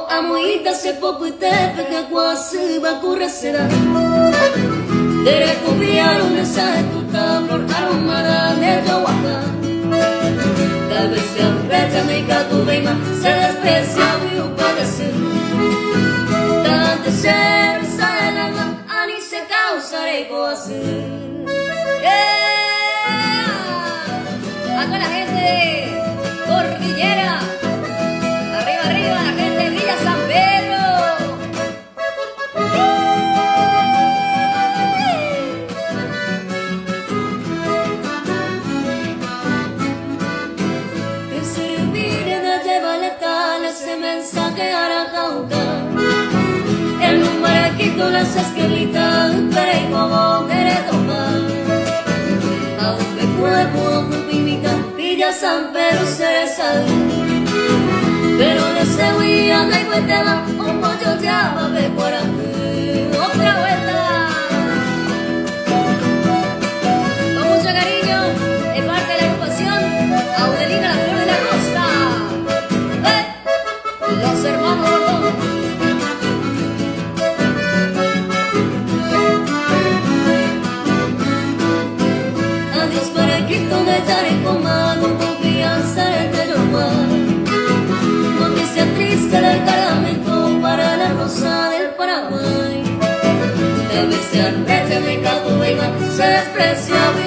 amoita se popite pega quase va correcerá. Dere cubiaron esa tuta flor aromada de Yahuaca. Tal vez se aprecia mi gato veima se desprecia mi padecer. Tanto ser sale el alma ani se causaré coacer. Acá la gente de Cordillera. Arriba, arriba, la gente de Villa San Pedro. Que servir de llevarle tal ese mensaje a la cauca. El número quito las esquelitas, pero y como quiere tomar. Aunque puedo pupimita, Villa San Pedro se sale. Pero de ese día me cuenta un pollo ya va a ver por aquí. Otra vuelta. Con mucho cariño, de parte de la agrupación Audelina La Flor de la Costa. Los hermanos Bordón. Adiós para Quito de Taricoma, con confianza en el mar. Noticia triste del cargamento para la rosa del Paraguay. Tal vez se arregle de Cabo Vega, se desprecia mi